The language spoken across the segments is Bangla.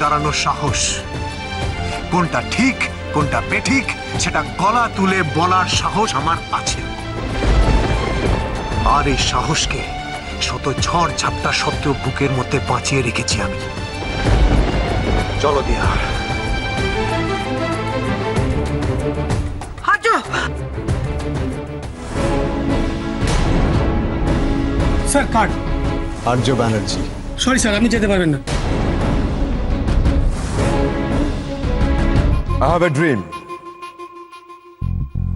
দাঁড়ানোর সাহস। কোনটা ঠিক কোনটা বেঠিক সেটা গলা তুলে বলার সাহস আমার আছে। আর এই সাহসকে শত ঝড় ঝাপটা সত্ত্বেও বুকের মধ্যে বাঁচিয়ে রেখেছি আমি। চলো Diya. Sir card. Arya Banerjee. Sorry sir, আপনি যেতে পারবেন না। I have a dream.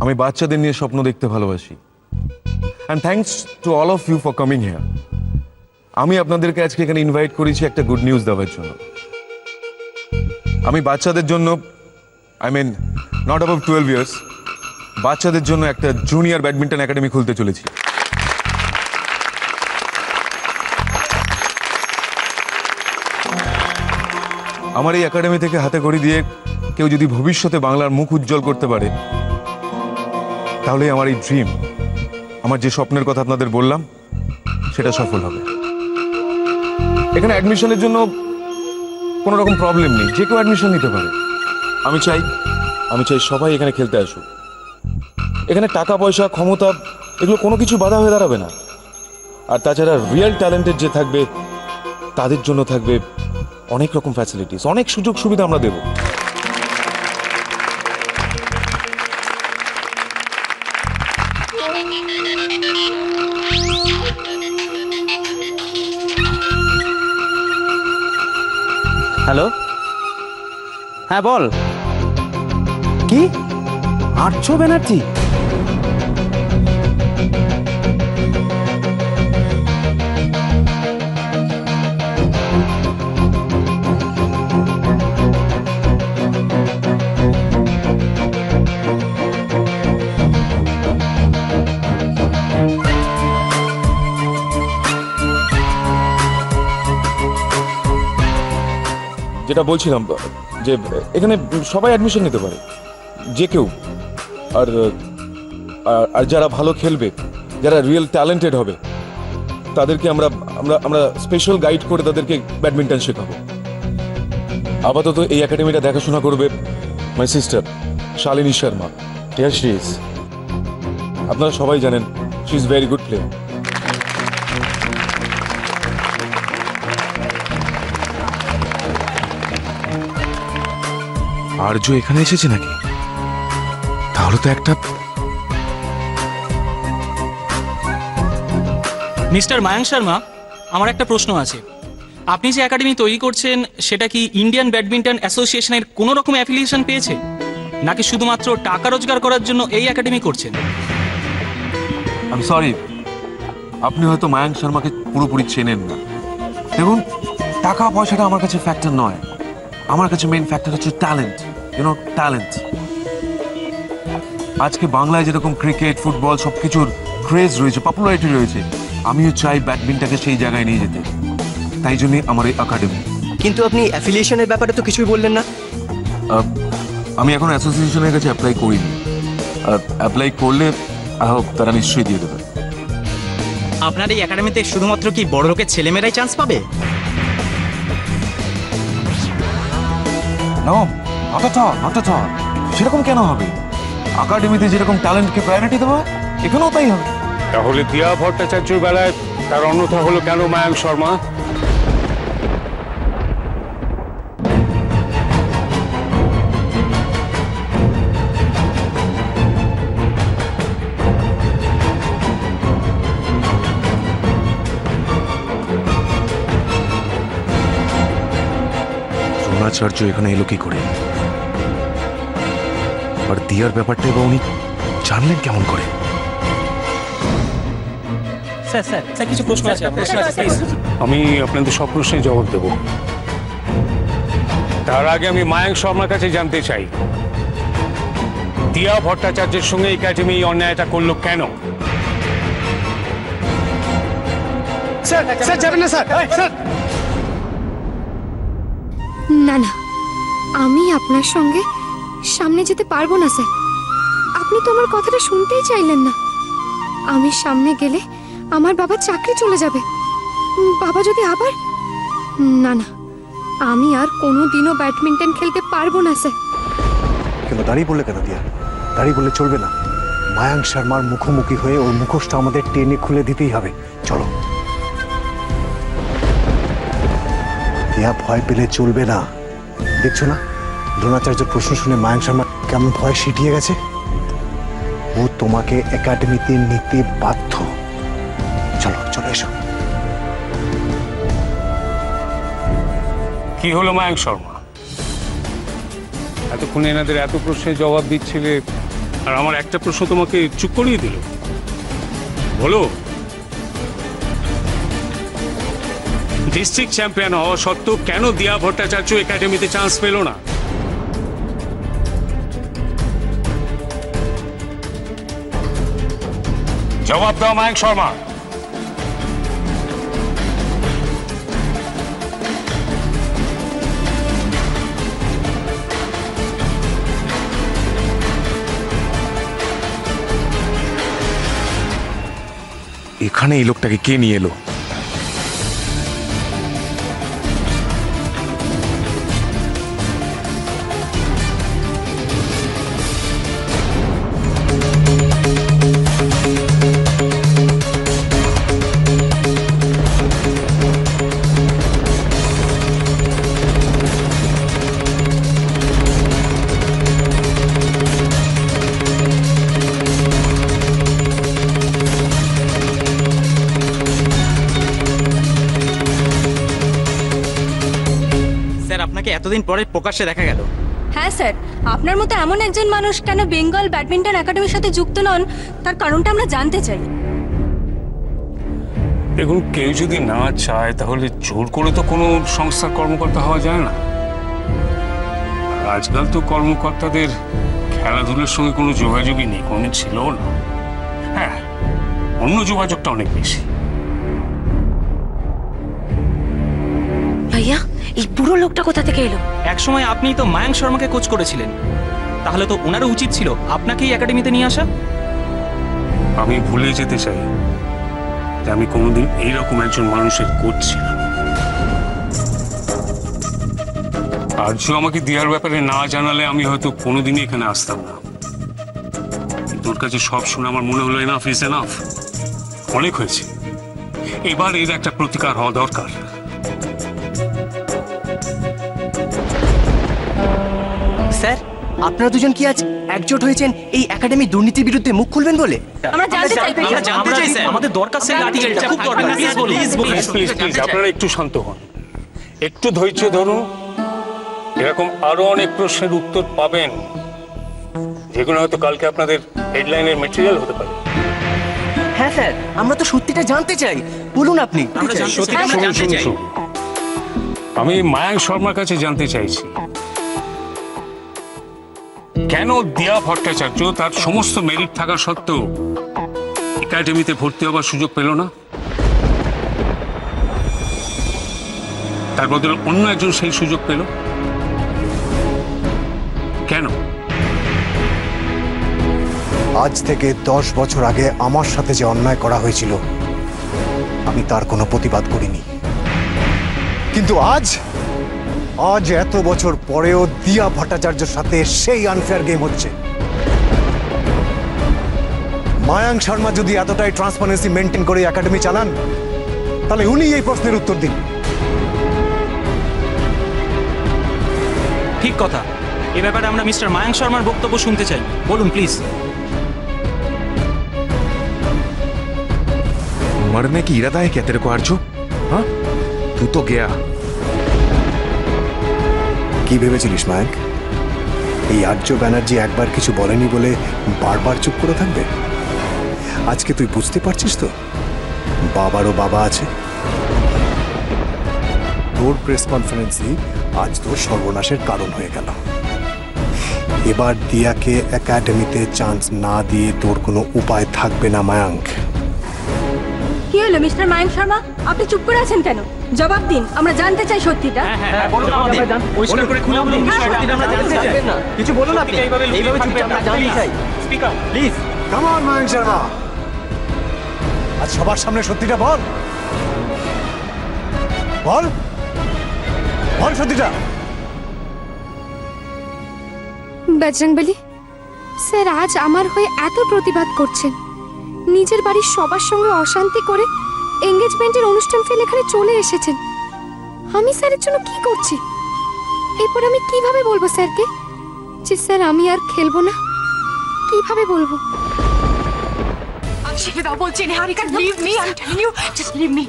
আমি বাচ্চাদের নিয়ে স্বপ্ন দেখতে ভালোবাসি। And thanks to all of you for coming here. আমি আপনাদেরকে আজকে এখানে ইনভাইট করেছি একটা গুড নিউজ দেওয়ার জন্য। আমি বাচ্চাদের জন্য, I mean not above 12 years, বাচ্চাদের জন্য একটা জুনিয়র ব্যাডমিন্টন একাডেমি খুলতে চলেছি। আমার এই একাডেমি থেকে হাতে খড়ি দিয়ে কেউ যদি ভবিষ্যতে বাংলার মুখ উজ্জ্বল করতে পারে, তাহলে আমার এই ড্রিম, আমার যে স্বপ্নের কথা আপনাদের বললাম, সেটা সফল হবে। এখানে অ্যাডমিশনের জন্য কোনো রকম প্রবলেম নেই, যে কেউ অ্যাডমিশন নিতে পারে। আমি চাই সবাই এখানে খেলতে আসুক। এখানে টাকা পয়সা ক্ষমতা এগুলো কোনো কিছু বাধা হয়ে দাঁড়াবে না। আর তাছাড়া রিয়েল ট্যালেন্টেড যে থাকবে তাদের জন্য থাকবে অনেক রকম ফ্যাসিলিটিস, অনেক সুযোগ সুবিধা আমরা দেব। হ্যালো, হ্যাঁ বল। কি আর্য ব্যানার্জি? যেটা বলছিলাম যে এখানে সবাই অ্যাডমিশন নিতে পারে, যে কেউ। আর আর যারা ভালো খেলবে, যারা রিয়েল ট্যালেন্টেড হবে, তাদেরকে আমরা আমরা আমরা স্পেশাল গাইড করে তাদেরকে ব্যাডমিন্টন শেখাবো। আপাতত এই একাডেমিটা দেখাশোনা করবে my sister Shalini Sharma. Here she is. আপনারা সবাই জানেন she is very good player. Arya এখানে এসেছে নাকি? তাহলে তো একটা মিস্টার মায়াঙ্ক শর্মা, আমার একটা প্রশ্ন আছে। আপনি যে একাডেমি তৈরি করছেন সেটা কি ইন্ডিয়ান ব্যাডমিন্টন অ্যাসোসিয়েশনের কোনো রকম অ্যাফিলিয়েশন পেয়েছে, নাকি শুধুমাত্র টাকা রোজগার করার জন্য এই একাডেমি করছেন? আমি সরি, আপনি হয়তো মায়াঙ্ক শর্মাকে পুরোপুরি চেনেন না। দেখুন, টাকা পয়সাটা আমার কাছে ফ্যাক্টর নয়। আমার কাছে মেইন ফ্যাক্টর হচ্ছে ট্যালেন্ট। ট্যালেন্ট। আজকে বাংলায় যেরকম ক্রিকেট, ফুটবল সবকিছুর ক্রেজ রয়েছে, পপুলারিটি রয়েছে, আমিও চাই ব্যাডমিন্টনকে সেই জায়গায় নিয়ে যেতে। তাই জন্যই আমার এই একাডেমি। কিন্তু আপনি অ্যাফিলিয়েশনের ব্যাপারে তো কিছুই বললেন না। আমি এখন অ্যাসোসিয়েশনের কাছে অ্যাপ্লাই করিনি। অ্যাপ্লাই করলে তারা নিশ্চয়ই দিয়ে দেবে। আপনার এই একাডেমিতে শুধুমাত্র কি বড় লোকের ছেলেমেয়েরাই চান্স পাবে? সেরকম কেন হবে? একাডেমিতে যেরকম ট্যালেন্টকে প্রায়োরিটি দেওয়া, এখানেও তাই হবে। তাহলে দিয়া ভট্টাচার্যের বেলায় তার অন্যথা হলো কেন মায়াঙ্ক শর্মা? দ্রোণাচার্য এখানে এলো কি করে? আর দিয়ার ব্যাপারটা এবার উনি জানলেন কেমন করে? স্যার কিছু প্রশ্ন আছে। আমি আপনাদের সব প্রশ্নের জবাব দেব। তার আগে আমি মায়াঙ্ক শর্মার কাছে জানতে চাই, দিয়া ভট্টাচার্যের সঙ্গে একাডেমি এই অন্যায়টা করলো কেন? স্যার যাবেন না স্যার। না না, আমি আপনার সঙ্গে সামনে যেতে পারবো না স্যার। আপনি তো আমার কথাটা শুনতেই চাইলেন না। আমি সামনে গেলে আমার বাবার চাকরি চলে যাবে। বাবা যদি আবার... না না, আমি আর কোনোদিনও ব্যাডমিন্টন খেলতে পারবো না স্যার। কেন দাঁড়িয়ে বললে কেন দিয়া? দাঁড়িয়ে বললে চলবে না। মায়াঙ্ক শর্মার মুখোমুখি হয়ে ওর মুখোশটা আমাদের টেনে খুলে দিতেই হবে। চলো দিয়া, ভয় পেলে চলবে না। দেখছো না দ্রোণাচার্যের প্রশ্ন শুনে মায়াঙ্ক শর্মা কেমন ভয় সিটিয়ে গেছে। ও তোমাকে একাডেমিতে নিতে বাধ্য। চলো চলো এসো। কি হলো মায়াঙ্ক শর্মা? এতক্ষণ এনাদের এত প্রশ্নের জবাব দিচ্ছিলে, আর আমার একটা প্রশ্ন তোমাকে চুপ করিয়ে দিল। বলো, ডিস্ট্রিক্ট চ্যাম্পিয়ন হওয়া সত্ত্বেও কেন দিয়া ভট্টাচার্য একাডেমিতে চান্স পেল না? জবাব দাও মায়াঙ্ক শর্মা। এখানে এই লোকটাকে কে নিয়ে এলো? স্যার, আপনাকে এতদিন পরে প্রকাশ্যে দেখা গেল। হ্যাঁ স্যার, আপনার মতো এমন একজন মানুষ কেন বেঙ্গল ব্যাডমিন্টন একাডেমির সাথে যুক্ত নন তার কারণটা আমরা জানতে চাই। দেখুন, কেউ যদি না চায় তাহলে জোর করে তো কোনো সংস্থার কর্মকর্তা হওয়া যায় না। আর আজকাল তো কর্মকর্তাদের খেলাধুলার সঙ্গে কোনো যোগাযোগই নেই, কোনোদিন ছিলও না। হ্যাঁ, অন্য যোগাযোগটা অনেক বেশি। ভাইয়া, এই পুরো লোকটা কোথা থেকে এলো? একসময় আপনিই তো মায়াঙ্ক শর্মাকে কোচ করেছিলেন, তাহলে তো ওনারও উচিত ছিল আপনাকেই একাডেমিতে নিয়ে আসা। আমি ভুলে যেতে চাই যে আমি কোনোদিন এইরকম একজন মানুষের কোচ ছিলাম। আর্য আমাকে দেওয়ার ব্যাপারে না জানালে আমি হয়তো কোনোদিনই এখানে আসতাম না। তোর কাছে সব শুনে আমার মনে হলো এনাফ ইজ এনাফ, অনেক হয়েছে। এবার এর একটা প্রতিকার হওয়া দরকার। স্যার, আপনারা দুজন কি আজ একজোট হয়েছেন এই একাডেমি দুর্নীতির বিরুদ্ধে মুখ খুলবেন বলে? আমরা জানতে চাই ভাইয়া। আমরা জানতে চাই স্যার, আমাদের দরকার স্যার আর্টিকেলটা খুব দরকার। প্লিজ বলুন, প্লিজ প্লিজ প্লিজ, আপনারা একটু শান্ত হন, একটু ধৈর্য ধরুন। এরকম আরো অনেক প্রশ্নের উত্তর পাবেন, যেগুলো হয়তো কালকে আপনাদের হেডলাইনের মেটেরিয়াল হতে পারে। হ্যাঁ স্যার, আমরা তো সত্যিটা জানতে চাই। বলুন আপনি। আমরা জানতে চাই, আমরা শুনুন জানতে শুনুন চাই। শুনুন, আমি মায়াঙ্ক শর্মার কাছে জানতে চাইছি কেন দিয়া ভট্টাচার্য তার সমস্ত মেরিট থাকা সত্ত্বেও একাডেমিতে ভর্তি হবার সুযোগ পেল না। তার বদলে অন্য একজন সেই সুযোগ পেল কেন? আজ থেকে 10 বছর আগে আমার সাথে যে অন্যায় করা হয়েছিল আমি তার কোনো প্রতিবাদ করিনি, কিন্তু আজ এত বছর পরেও দিয়া ভট্টাচার্যের সাথে সেই আনফেয়ার গেম হচ্ছে। মায়াঙ্ক শর্মা যদি এতটাই ট্রান্সপারেন্সি মেনটেন করে একাডেমি চালান তাহলে উনি এই প্রশ্নের উত্তর দিন। ঠিক কথা, এ ব্যাপারে আমরা মিস্টার মায়াঙ্ক শর্মার বক্তব্য শুনতে চাই। বলুন প্লিজ। मरने की इरादा है क्या तेरे को आर्जू? हाँ, तू तो गया। কি ভেবেছিলিস মায়াঙ্ক, এই আর্য ব্যানার্জি একবার কিছু বলেনি বলে বারবার চুপ করে থাকবে? আজকে তুই বুঝতে পারছিস তো বাবারও বাবা আছে। তোর প্রেস কনফারেন্সই আজ তোর সর্বনাশের কারণ হয়ে গেল। এবার দিয়াকে একাডেমিতে চান্স না দিয়ে তোর কোনো উপায় থাকবে না মায়াঙ্ক। কি হলো মিস্টার মায়াঙ্ক শর্মা, আপনি চুপ করে আছেন কেন? জবাব দিন, আমরা জানতে চাই সত্যিটা। বলুন আমাদের, পরিষ্কার করে খুলে বলুন সত্যিটা আমরা জানতে চাই। কিছু বলুন আপনি। এইভাবে চুপচাপ আমরা জানতে চাই। Speak up please. Come on Mayank Sharma, আজ সবার সামনে সত্যিটা বল বল। বল সত্যিটা। বজরংবলী স্যার আজ আমার হয়ে এত প্রতিবাদ করছেন, নিজের বাড়ির সবার সঙ্গে অশান্তি করে এঙ্গেজমেন্টের অনুষ্ঠান ফেলে এখানে চলে এসেছেন। আমি স্যারের জন্য কি করছি? এরপর আমি কিভাবে বলবো স্যারকে যে স্যার আমি আর খেলবো না? কিভাবে বলবো? ছেড়ে দাও বলছি Niharika, leave me, I am telling you, just leave me.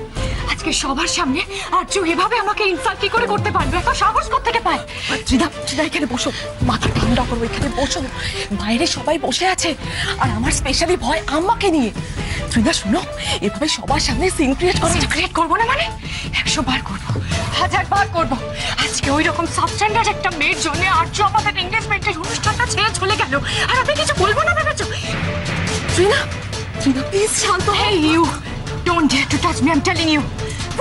আজকে সবার সামনে আর্য এভাবে আমাকে ইনসাল্ট কি করে করতে পারবে? এত সাহস কোত্থেকে পায়? ত্রিদা, ত্রিদা এখানে বসো, মাথা ঠান্ডা করো, এখানে বসো। বাইরে সবাই বসে আছে আর আমার স্পেশালি ভয় আম্মাকে নিয়ে। ত্রিদা শোনো, এভাবে সবার সামনে সিন ক্রিয়েট করবো না মানে 100 বার করবো, 1000 বার করবো। আজকে ওই রকম সাবস্ট্যান্ডার্ড একটা মেয়ের জন্য আর্য আমাদের এঙ্গেজমেন্টের অনুষ্ঠানটা ছেড়ে চলে গেল, আর আমি কিছু বলবো না ভেবেছো? ত্রিদা, ত্রিদা প্লিজ শান্ত। Hey you, don't dare to touch me, I'm telling you.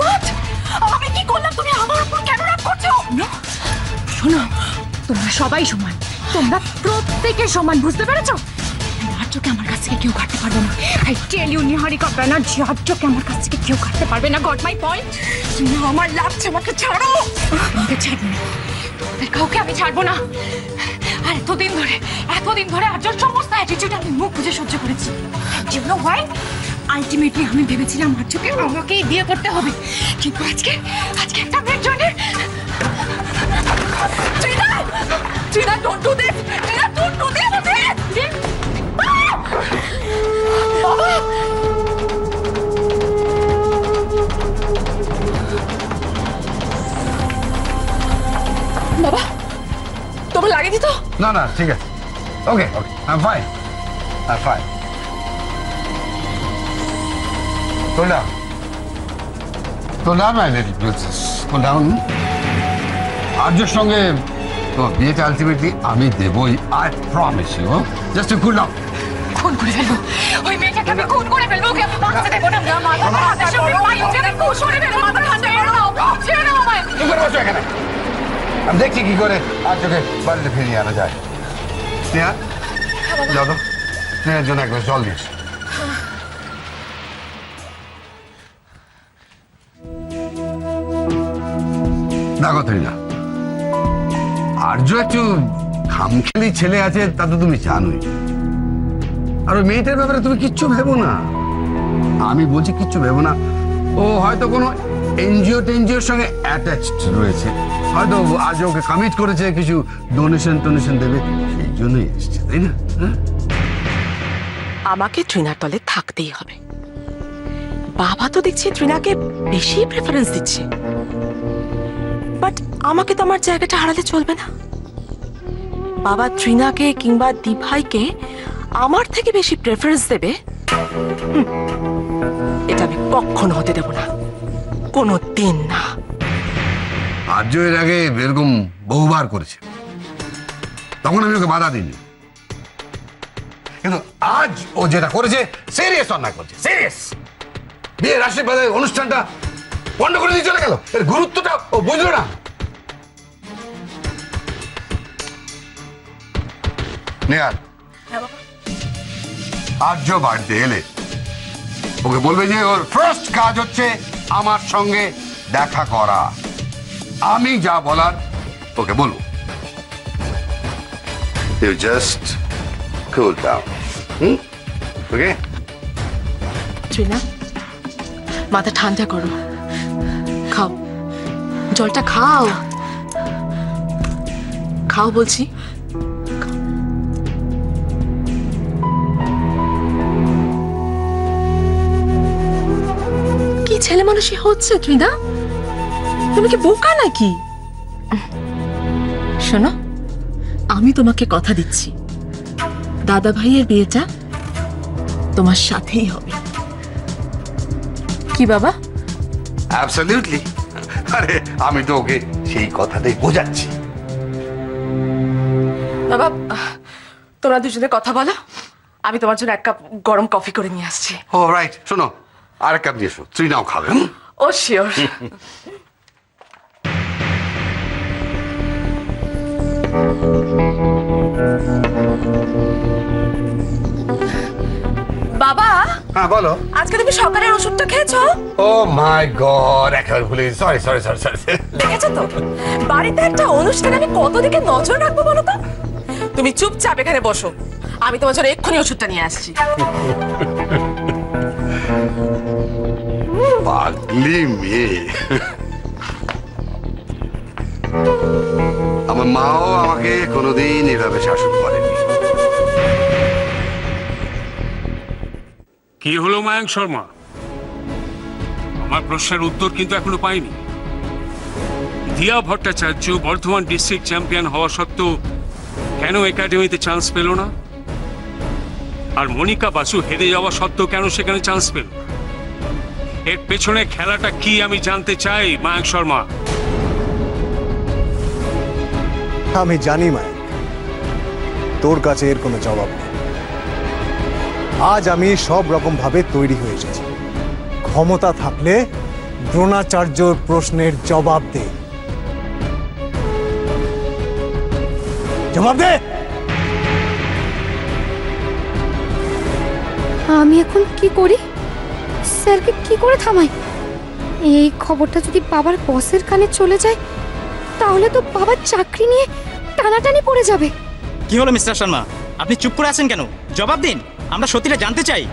What? আমি কি করলাম? তুমি আমার উপর কেন রাগ করছো? No, শোনো, তোমরা সবাই সমান, তোমরা প্রত্যেকে সমান, বুঝতে পেরেছো? আর্যকে আমার কাছ থেকে কেউ কাটতে পারবে না। I tell you নিহারিকা ব্যানার্জি, আর্যকে আমার কাছ থেকে কেউ কাটতে পারবে না। Got my point? তুমি আমার লাগছে, আমাকে ছাড়ো। আমাকে ছাড়বে না, তোমাদের কাউকে আমি ছাড়বো না। আর এতদিন ধরে আর্যর সমস্ত অ্যাটিটিউড আমি মুখ বুঝে সহ্য করেছি। You know why? আলটিমেটলি আমি ভেবেছিলাম আর্যকে আমাকেই বিয়ে করতে হবে, কিন্তু আজকে একটা মেয়ের জন্য। Trina, don't do this! Trina, don't do this! বাবা! বাবা, তোমার লাগে দিত? না না, ঠিক আছে, okay okay, I am fine, I am fine. Go down, my little princess. Go down. আর্যর সঙ্গে তোমার বিয়েটা আলটিমেটলি আমি দেবই, I promise you. Just cool down. খুন করে ফেলবো ওই মেয়েটাকে, আমি খুন করে ফেলবো, ওকে আমি বাঁচতে দেবো না। মাথা ঠান্ডা করো, ওকে আমি খুন করে ফেলবো, মাথা ঠান্ডা করো, ছেড়ে দাও আমায়। কি করে বসো এখানে? আমি দেখছি কি করে আর্যকে বাড়িতে ফিরিয়ে আনা যায়। স্নেহা, যাও তো, স্নেহার জন্য একবার জল দিস। দেখো ত্রিনা, আর্য একটু খামখেয়ালি ছেলে আছে, তা তো তুমি জানোই। আর ওই মেয়েটার ব্যাপারে তুমি কিচ্ছু ভেবো না, আমি বলছি কিচ্ছু ভেবো না। ও হয়তো কোনো টেনজিওর সঙ্গে অ্যাটাচড রয়েছে, হয়তো আজ ওকে কমিট করেছে কিছু ডোনেশন দেবে, সেই জন্যই এসছে, তাই না? আমাকে ট্রিনার তলে থাকতেই হবে। বাবা তো দেখছি ট্রিনাকে বেশি প্রেফারেন্স দিচ্ছে, বাট আমাকে তো আমার জায়গাটা হারালে চলবে না। বাবা ট্রিনাকে কিংবা দিভাইকে আমার থেকে বেশি প্রেফারেন্স দেবে, এটা আমি কখনো হতে দেব না, কোনো দিন না। আর্য এর আগে এরকম বহুবার করেছে, তখন আমি ওকে বাধা দিইনি, কিন্তু আজ ও যেটা করেছে সিরিয়াস অন্যায় করছে, সিরিয়াস। বিয়ের আশীর্বাদের অনুষ্ঠানটা বন্ধ করে দিয়ে চলে গেল, এর গুরুত্বটা ও বুঝলো না। নেহার, আর্য বাড়িতে এলে ওকে বলবে যে ওর ফার্স্ট কাজ হচ্ছে আমার সঙ্গে দেখা করা, আমি যা বলার ওকে বলবো। You just cool down. Okay? Trina, মাথা ঠান্ডা করো, খাও, জলটা খাও, খাও বলছি। কি ছেলে মানুষই হচ্ছে ট্রিনা, তুমি কি বোকা নাকি? শোনো, আমি তোমাকে কথা দিচ্ছি, দাদা ভাইয়ের বিয়েটা তোমার সাথেই হবে। কি বাবা? অ্যাবসলিউটলি। আরে আমি তো ওকে সেই কথাটাই বোঝাচ্ছি। বাবা, তোমরা দুজনে কথা বলো, আমি তোমার জন্য 1 কাপ গরম কফি করে নিয়ে আসছি। ও রাইট, শোনো, আর এক কাপ দিয়ে এসো, ত্রিনাও খাবে। ও শিওর। বাবা, হ্যাঁ বলো। আজকে তুমি সকালের ওষুধটা খেয়েছো? ও মাই গড, একেবারে ভুলে গেছি। Sorry sorry sorry sorry. দেখেছো তো বাড়িতে একটা অনুষ্ঠানে আমি কত দিকে নজর রাখবো বলো তো। তুমি চুপচাপ এখানে বসো, আমি তোমার জন্য এক্ষুনি ওষুধটা নিয়ে আসছি। পাগলি মেয়ে। আমার মাও আমাকে কোনোদিন এভাবে শাসন করেনি। কি হলো মায়াঙ্ক শর্মা? আমার প্রশ্নের উত্তর কিন্তু এখনো পাইনি। দিয়া ভট্টাচার্য বর্ধমান ডিস্ট্রিক্ট চ্যাম্পিয়ন হওয়া সত্ত্বেও কেন একাডেমিতে চান্স পেল না? আর মনিকা বাসু হেরে যাওয়া সত্ত্বেও কেন সেখানে চান্স পেল? এর পেছনে খেলাটা কি আমি জানতে চাই মায়াঙ্ক শর্মা। আমি জানি মায়াঙ্ক, তোর কাছে এর কোনো জবাব নেই। আজ আমি সব রকম ভাবে তৈরি হয়ে এসেছি। ক্ষমতা থাকলে দ্রোণাচার্যর প্রশ্নের জবাব দে। জবাব দে। আমি এখন কি করি? স্যারকে কি করে থামাই? এই খবরটা যদি বাবার বসের কানে চলে যায় তাহলে তো বাবার চাকরি নিয়ে টানাটানি পড়ে যাবে। কি হলো মিস্টার শর্মা, আপনি চুপ করে আছেন কেন? জবাব দিন, আমরা সত্যিটা জানতে চাই।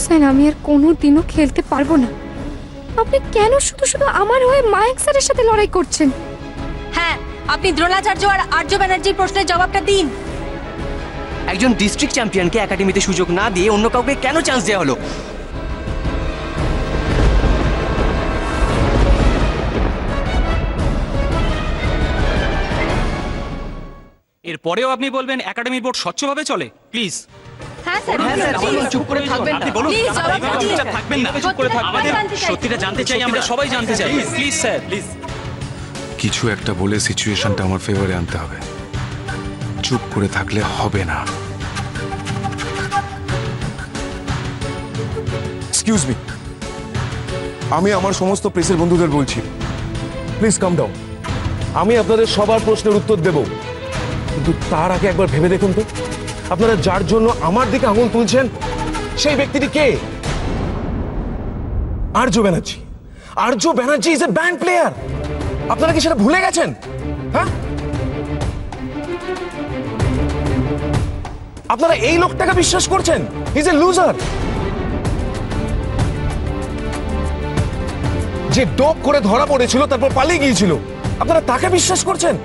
স্যার আমি আর কোনো দিনও খেলতে পারবো না। আপনি কেন শুধু শুধু আমার হয়ে মায়াঙ্ক স্যারের সাথে লড়াই করছেন? হ্যাঁ, আপনি দ্রোণাচার্য আর আর্য ব্যানার্জির প্রশ্নের জবাবটা দিন। একজন ডিস্ট্রিক্ট চ্যাম্পিয়নকে একাডেমিতে সুযোগ না দিয়ে অন্য কাউকে কেন চান্স দেওয়া হলো? এরপরেও আপনি বলবেন একাডেমি বোর্ড স্বচ্ছভাবে চলে? প্লিজ হ্যাঁ স্যার, চুপ করে থাকবেন না। আপনি বলুন, Please, আপনারা জবাব এইভাবে দিন। চুপচাপ থাকবেন না। চুপ করে থাকবেন। আমাদের সত্যিটা জানতে চাই আমরা সবাই জানতে চাই। Please sir, please. কিছু একটা বলে সিচুয়েশনটা আমার ফেভারে আনতে হবে। চুপ করে থাকলে হবে না। এক্সকিউজ মি, আমি আমার সমস্ত প্রেসের বন্ধুদের বলছি, প্লিজ কাম ডাউন। আমি আপনাদের সবার প্রশ্নের উত্তর দেব, কিন্তু তার আগে একবার ভেবে দেখুন তো, আপনারা যার জন্য আমার দিকে আঙুল তুলছেন সেই ব্যক্তিটি কে? Arya Banerjee. Arya Banerjee is a band player. আপনারা কি সেটা ভুলে গেছেন? হ্যাঁ, আপনারা এই লোকটাকে বিশ্বাস করছেন? Is a loser. যে ডোপ করে ধরা পড়েছিল তারপর পালিয়ে গিয়েছিল, আপনারা তাকে বিশ্বাস করছেন?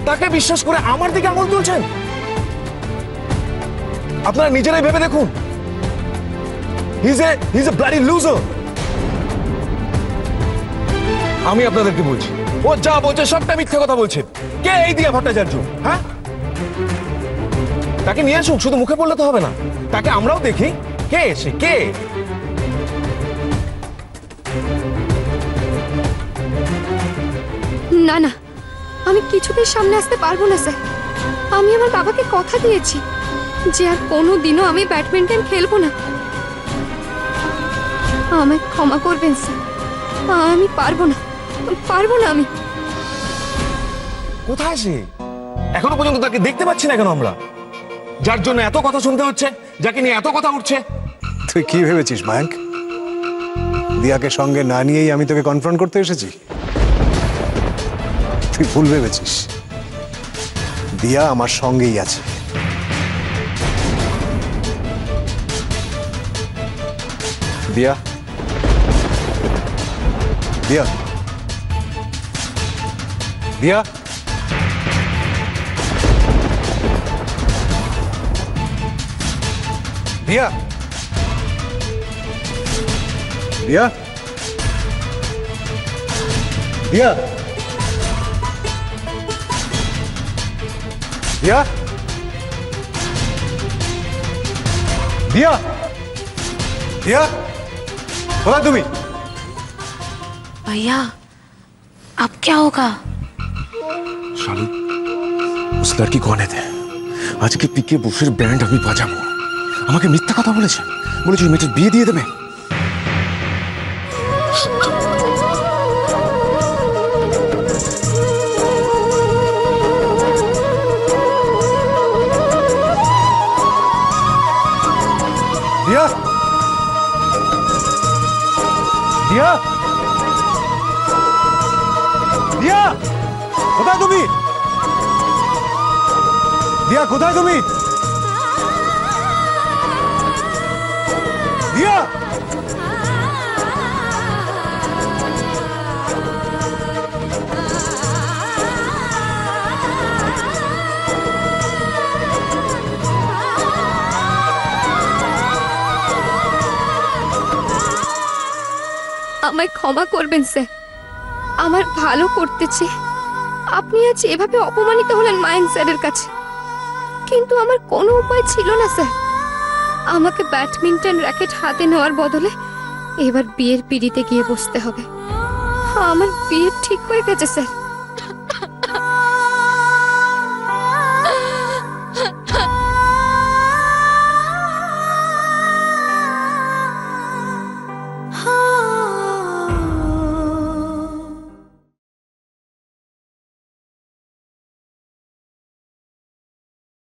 তাকে বিশ্বাস করে আমার দিকে আঙুল তুলছেন? আপনারা নিজেরাই ভেবে দেখুন, he is a bloody loser. আমি আপনাদেরকে বলছি, ও যা বলছে সবটা মিথ্যে কথা বলছে। কে এই দিয়া ভট্টাচার্য? হ্যাঁ, তাকে নিয়ে আসুক, শুধু মুখে বললে তো হবে না, তাকে আমরাও দেখি। কে সে? কে? না না, আমি কিছুতেই সামনে আসতে পারবো না স্যার। আমি আমার বাবাকে কথা দিয়েছি যে আর কোনো দিনও আমি ব্যাডমিন্টন খেলবো না। আমায় ক্ষমা করবেন স্যার, আমি পারবো না, পারবো না আমি। কোথায় সে? এখনো পর্যন্ত তাকে দেখতে পাচ্ছি না কেন আমরা? যার জন্য এত কথা শুনতে হচ্ছে, যাকে নিয়ে এত কথা উঠছে। তুই কি ভেবেছিস মায়াঙ্ক? দিয়াকে সঙ্গে না নিয়েই আমি তোকে কনফ্রন্ট করতে এসেছি? তুই ভুল ভেবেছিস। দিয়া আমার সঙ্গেই আছে। দিয়া, দিয়া, দিয়া, দিয়া, দিয়া, দিয়া, দিয়া, দিয়া, দিয়া, बोला तुम्ही? भैया अब क्या होगा? শালু, उस लड़की कौन है? আজকে পিকে বুফের ব্যান্ড আমি বাজাবো। আমাকে মিথ্যা কথা বলেছে, বলেছে মেয়েটার বিয়ে দিয়ে দেবে। দিয়া, দিয়া, কোথায় তুমি? দিয়া, কোথায় তুমি? দিয়া, আমায় ক্ষমা করবেন স্যার, আমার ভালো করতেছে আপনি আজ এভাবে অপমানিত হলেন মায়েন স্যারের কাছে, কিন্তু আমার কোনো উপায় ছিল না স্যার। আমাকে ব্যাডমিন্টন র্যাকেট হাতে নেওয়ার বদলে এবার বিয়ের পিড়িতে গিয়ে বসতে হবে। আমার বিয়ে ঠিক হয়ে গেছে স্যার।